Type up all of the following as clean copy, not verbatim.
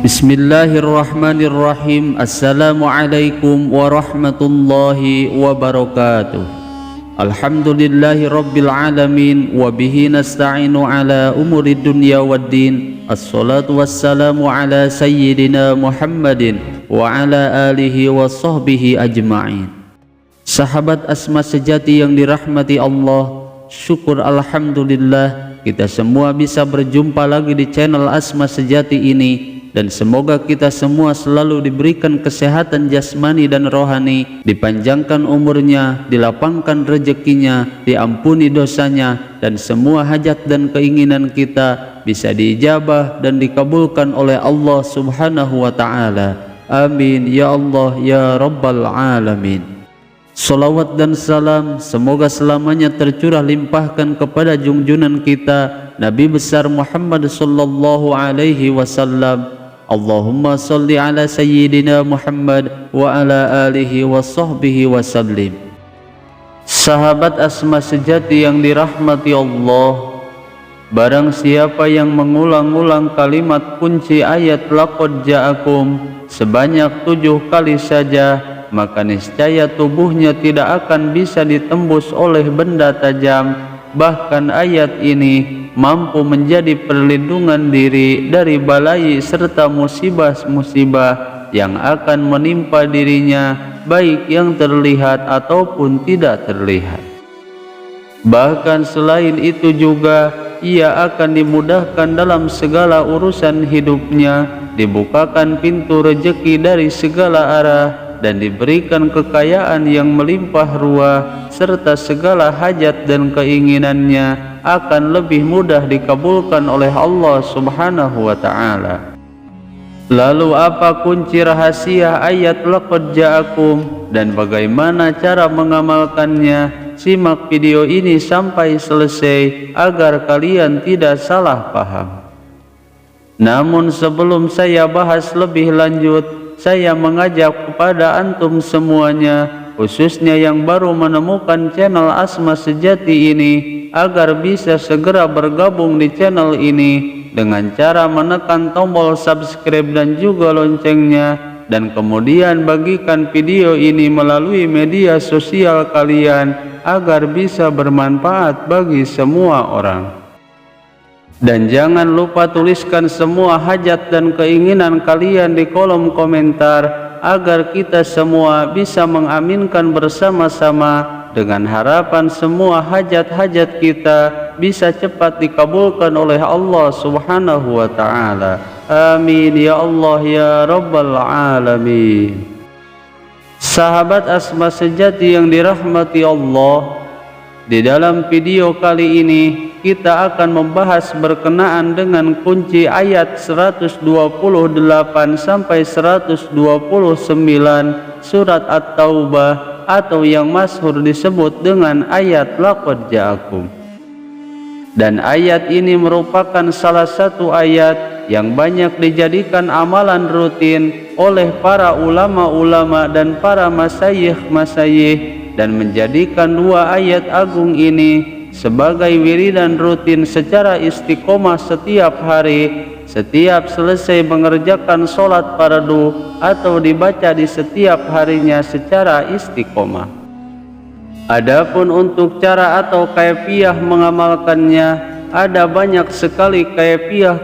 Bismillahirrahmanirrahim. Assalamualaikum warahmatullahi wabarakatuh. Alhamdulillahi rabbil alamin. Wabihi nasta'inu ala umuri dunya waddin. Assalatu wassalamu ala sayyidina Muhammadin wa ala alihi wa sahbihi ajma'in. Sahabat Asma sejati yang dirahmati Allah, syukur alhamdulillah kita semua bisa berjumpa lagi di channel Asma Sejati ini. Dan semoga kita semua selalu diberikan kesehatan jasmani dan rohani, dipanjangkan umurnya, dilapangkan rezekinya, diampuni dosanya, dan semua hajat dan keinginan kita bisa diijabah dan dikabulkan oleh Allah Subhanahu wa Ta'ala. Amin ya Allah ya Rabbal Alamin. Salawat dan salam semoga selamanya tercurah limpahkan kepada junjunan kita Nabi besar Muhammad sallallahu alaihi wasallam. Allahumma salli ala sayyidina Muhammad wa ala alihi wa sahbihi wa sallim. Sahabat Asma sejati yang dirahmati Allah, barang siapa yang mengulang-ulang kalimat kunci ayat laqad ja'akum sebanyak 7 kali saja, maka niscaya tubuhnya tidak akan bisa ditembus oleh benda tajam. Bahkan ayat ini mampu menjadi perlindungan diri dari balai serta musibah-musibah yang akan menimpa dirinya, baik yang terlihat ataupun tidak terlihat. Bahkan selain itu juga ia akan dimudahkan dalam segala urusan hidupnya, dibukakan pintu rezeki dari segala arah, dan diberikan kekayaan yang melimpah ruah, serta segala hajat dan keinginannya akan lebih mudah dikabulkan oleh Allah Subhanahu wa Ta'ala. Lalu apa kunci rahasia ayat laqad ja'akum dan bagaimana cara mengamalkannya? Simak video ini sampai selesai agar kalian tidak salah paham. Namun sebelum saya bahas lebih lanjut, saya mengajak kepada antum semuanya, khususnya yang baru menemukan channel Asma Sejati ini, agar bisa segera bergabung di channel ini dengan cara menekan tombol subscribe dan juga loncengnya, dan kemudian bagikan video ini melalui media sosial kalian agar bisa bermanfaat bagi semua orang. Dan jangan lupa tuliskan semua hajat dan keinginan kalian di kolom komentar agar kita semua bisa mengaminkan bersama-sama, dengan harapan semua hajat-hajat kita bisa cepat dikabulkan oleh Allah Subhanahu wa Ta'ala. Amin ya Allah ya Rabbal Alamin. Sahabat Asma Sejati yang dirahmati Allah, di dalam video kali ini kita akan membahas berkenaan dengan kunci ayat 128 sampai 129 surat At-Taubah, atau yang masyhur disebut dengan ayat laqad ja'akum. Dan ayat ini merupakan salah satu ayat yang banyak dijadikan amalan rutin oleh para ulama-ulama dan para masyayikh-masyayikh, dan menjadikan 2 ayat agung ini sebagai wiridan rutin secara istiqomah setiap hari, setiap selesai mengerjakan sholat fardu, atau dibaca di setiap harinya secara istiqomah. Adapun untuk cara atau kaifiyah mengamalkannya, ada banyak sekali kaifiyah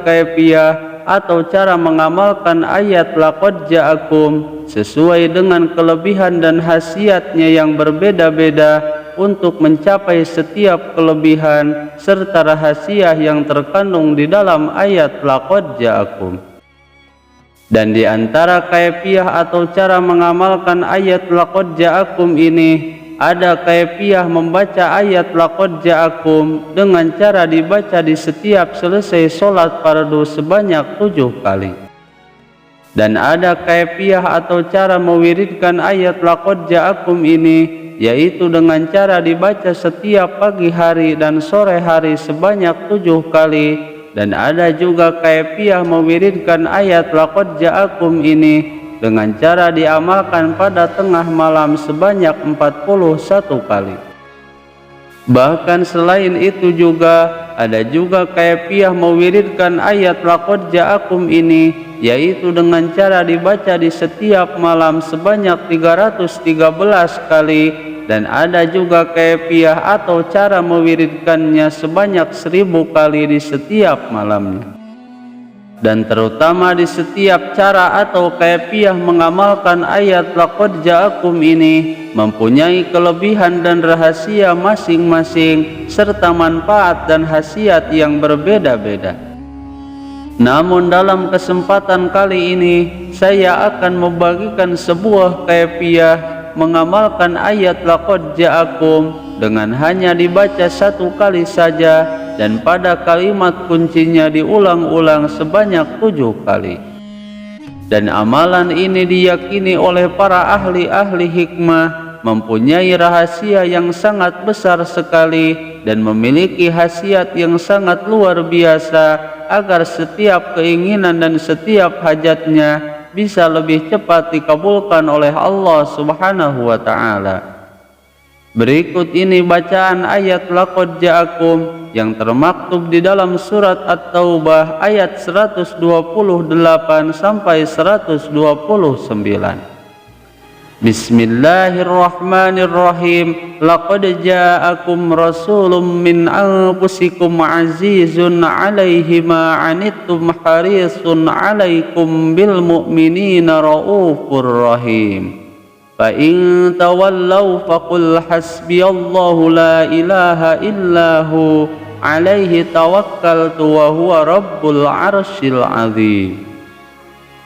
atau cara mengamalkan ayat laqad ja'akum sesuai dengan kelebihan dan khasiatnya yang berbeda-beda untuk mencapai setiap kelebihan serta rahasia yang terkandung di dalam ayat laqad ja'akum. Dan di antara kaifiyah atau cara mengamalkan ayat laqad ja'akum ini, ada kaifiyah membaca ayat laqad ja'akum dengan cara dibaca di setiap selesai sholat fardu sebanyak 7 kali. Dan ada kaifiyah atau cara mewiridkan ayat laqad ja'akum ini, yaitu dengan cara dibaca setiap pagi hari dan sore hari sebanyak 7 kali, dan ada juga kaifiah mewiridkan ayat laqad ja'akum ini dengan cara diamalkan pada tengah malam sebanyak 41 kali. Bahkan selain itu juga ada juga kaifiah mewiridkan ayat laqad ja'akum ini, yaitu dengan cara dibaca di setiap malam sebanyak 313 kali, dan ada juga kaifiah atau cara mewiridkannya sebanyak 1000 kali di setiap malamnya. Dan terutama di setiap cara atau kaifiah mengamalkan ayat laqad ja'akum ini mempunyai kelebihan dan rahasia masing-masing serta manfaat dan khasiat yang berbeda-beda. Namun dalam kesempatan kali ini saya akan membagikan sebuah kaifiah mengamalkan ayat laqad ja'akum dengan hanya dibaca 1 kali saja, dan pada kalimat kuncinya diulang-ulang sebanyak 7 kali. Dan amalan ini diyakini oleh para ahli-ahli hikmah mempunyai rahasia yang sangat besar sekali dan memiliki khasiat yang sangat luar biasa agar setiap keinginan dan setiap hajatnya bisa lebih cepat dikabulkan oleh Allah Subhanahu wa ta'ala. Berikut ini bacaan ayat laqad ja'akum yang termaktub di dalam surat At-Taubah ayat 128 sampai 129. Bismillahirrahmanirrahim. Laqad ja'akum rasulun min anfusikum azizun 'alaihi ma 'anittum harisun 'alaikum bil mu'minina raufur rahim. Fa in tawallaw faqul hasbiyallahu la ilaha illahu 'alaihi tawakkaltu wa huwa rabbul 'arsyil 'azim.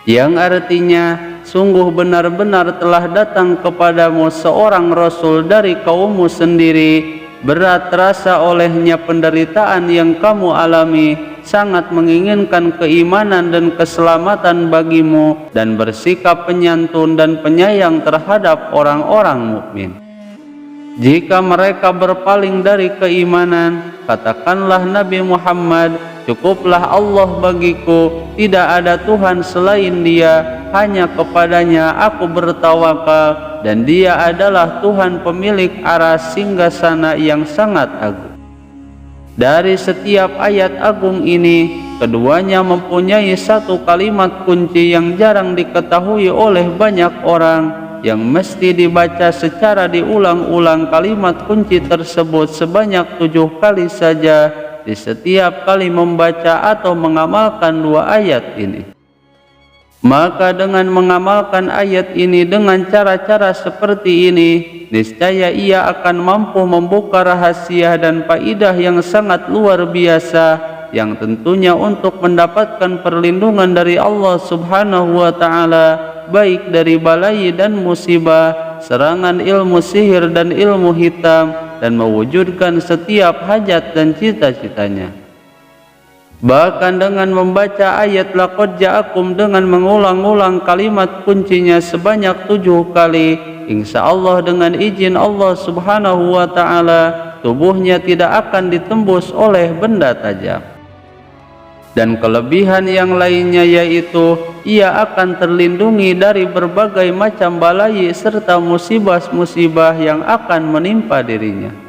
Yang artinya, sungguh benar-benar telah datang kepadamu seorang rasul dari kaummu sendiri, berat terasa olehnya penderitaan yang kamu alami, sangat menginginkan keimanan dan keselamatan bagimu, dan bersikap penyantun dan penyayang terhadap orang-orang mukmin. Jika mereka berpaling dari keimanan, katakanlah Nabi Muhammad, cukuplah Allah bagiku, tidak ada Tuhan selain Dia, hanya kepadanya aku bertawakal, dan Dia adalah Tuhan pemilik aras singgasana yang sangat agung. Dari setiap ayat agung ini, keduanya mempunyai satu kalimat kunci yang jarang diketahui oleh banyak orang, yang mesti dibaca secara diulang-ulang kalimat kunci tersebut sebanyak 7 kali saja di setiap kali membaca atau mengamalkan 2 ayat ini. Maka dengan mengamalkan ayat ini dengan cara-cara seperti ini, niscaya ia akan mampu membuka rahasia dan faidah yang sangat luar biasa, yang tentunya untuk mendapatkan perlindungan dari Allah Subhanahu wa ta'ala, baik dari balai dan musibah, serangan ilmu sihir dan ilmu hitam, dan mewujudkan setiap hajat dan cita-citanya. Bahkan dengan membaca ayat laqad ja'akum dengan mengulang-ulang kalimat kuncinya sebanyak 7 kali, insya Allah dengan izin Allah Subhanahu wa ta'ala, tubuhnya tidak akan ditembus oleh benda tajam. Dan kelebihan yang lainnya yaitu ia akan terlindungi dari berbagai macam balai serta musibah-musibah yang akan menimpa dirinya.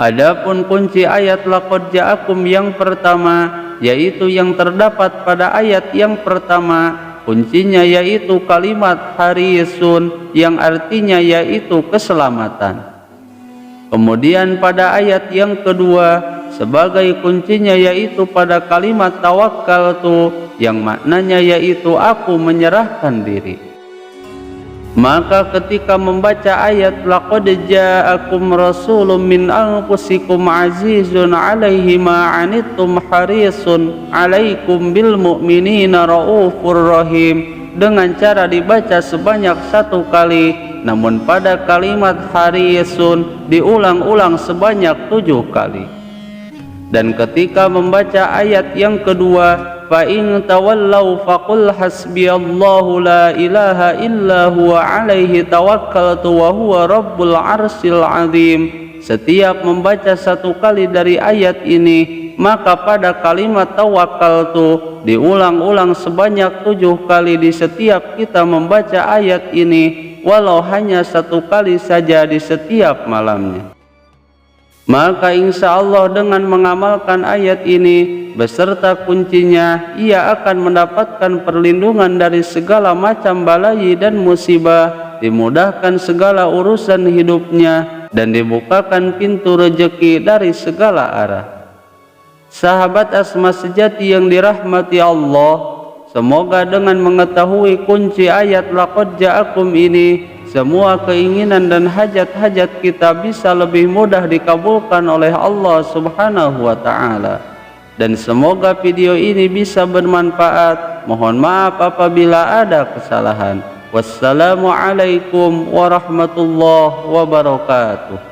Adapun kunci ayat laqad ja'akum yang pertama, yaitu yang terdapat pada ayat yang pertama, kuncinya yaitu kalimat harisun yang artinya yaitu keselamatan. Kemudian pada ayat yang kedua, sebagai kuncinya yaitu pada kalimat tawakkaltu yang maknanya yaitu aku menyerahkan diri. Maka ketika membaca ayat laqad ja'akum rasulun min anfusikum azizun 'alaihi ma 'anittum harisun 'alaikum bil mu'minina raufur rahim dengan cara dibaca sebanyak 1 kali, namun pada kalimat harisun diulang-ulang sebanyak 7 kali. Dan ketika membaca ayat yang kedua, fa in tawallaw faqul hasbiyallahu la ilaha illa huwa 'alaihi tawakkaltu wa huwa rabbul 'arsyil 'azim, setiap membaca 1 kali dari ayat ini, maka pada kalimat tawakkaltu diulang-ulang sebanyak 7 kali di setiap kita membaca ayat ini, walau hanya 1 kali saja di setiap malamnya. Maka insya Allah dengan mengamalkan ayat ini beserta kuncinya, ia akan mendapatkan perlindungan dari segala macam balai dan musibah, dimudahkan segala urusan hidupnya, dan dibukakan pintu rezeki dari segala arah. Sahabat Asma sejati yang dirahmati Allah, semoga dengan mengetahui kunci ayat laqad ja'akum ini, semua keinginan dan hajat-hajat kita bisa lebih mudah dikabulkan oleh Allah Subhanahu wa Ta'ala. Dan semoga video ini bisa bermanfaat. Mohon maaf apabila ada kesalahan. Wassalamualaikum warahmatullahi wabarakatuh.